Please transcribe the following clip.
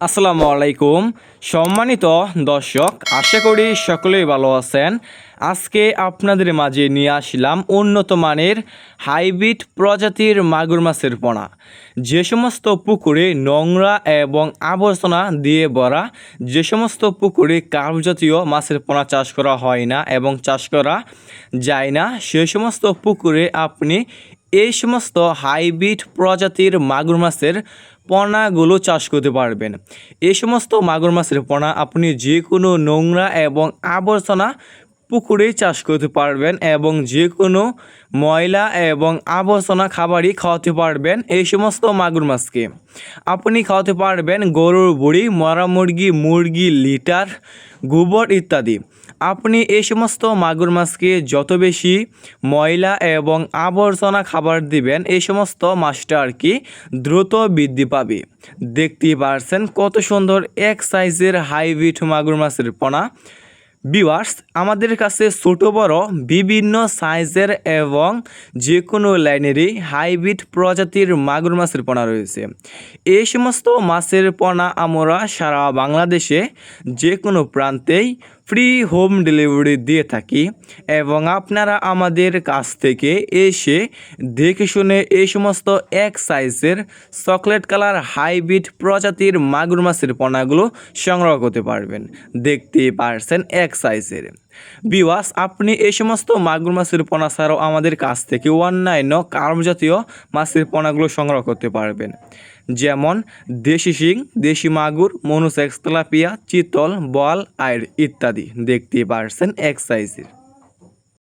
আসসালামু আলাইকুম সম্মানিত দর্শক, আশা করি সকলেই ভালো আছেন। আজকে আপনাদের মাঝে নিয়ে আসলাম উন্নত মানের হাইব্রিড প্রজাতির মাগুর মাছের পোনা। যে সমস্ত পুকুরে নোংরা এবং আবর্জনা দিয়ে ভরা, যে সমস্ত পুকুরে কার্প জাতীয় মাছের পোনা চাষ করা হয় না এবং চাষ করা যায় না, সে সমস্ত পুকুরে আপনি এই সমস্ত হাইব্রিড প্রজাতির মাগুর মাছের পোনাগুলো চাষ করতে পারবেন। এই সমস্ত মাগুর মাছের পোনা আপনি যে কোনো নোংরা এবং আবর্জনা পুকুরে চাষ করতে পারবেন এবং যে কোনো ময়লা এবং আবর্জনা খাবারই খাওয়াতে পারবেন। এই সমস্ত মাগুর মাছকে আপনি খাওয়াতে পারবেন গরুর বুড়ি, মরা মুরগি, মুরগি লিটার, গোবর ইত্যাদি। আপনি এই সমস্ত মাগুর মাছকে যত বেশি ময়লা এবং আবর্জনা খাবার দিবেন, এই সমস্ত মাছটা আর কি দ্রুত বৃদ্ধি পাবে। দেখতেই পারছেন কত সুন্দর এক সাইজের হাইব্রিড মাগুর মাছের পোনা। ভিউয়ার্স, আমাদের কাছে ছোট বড় বিভিন্ন সাইজের এবং যে কোনো লাইনেরই হাইব্রিড প্রজাতির মাগুর মাছের পোনা রয়েছে। এই সমস্ত মাছের পোনা আমরা সারা বাংলাদেশে যে কোনো প্রান্তেই ফ্রি হোম ডেলিভারি দিয়ে থাকি এবং আপনারা আমাদের কাছ থেকে এসে দেখে শুনে এই সমস্ত এক সাইজের চকলেট কালার হাইব্রিড প্রজাতির মাগুর মাছের পোনাগুলো সংগ্রহ করতে পারবেন। দেখতেই পারছেন এক সাইজের। ভিউয়ার্স, আপনি এই সমস্ত মাগুর মাছের পোনা ছাড়াও আমাদের কাছ থেকে অন্যান্য কার্প জাতীয় মাছের পোনাগুলো সংগ্রহ করতে পারবেন, যেমন দেশি শিং, দেশি মাগুর, মনুসেক্স, তেলাপিয়া, চিতল, বল, আইর ইত্যাদি। দেখতেই পারছেন এক সাইজের।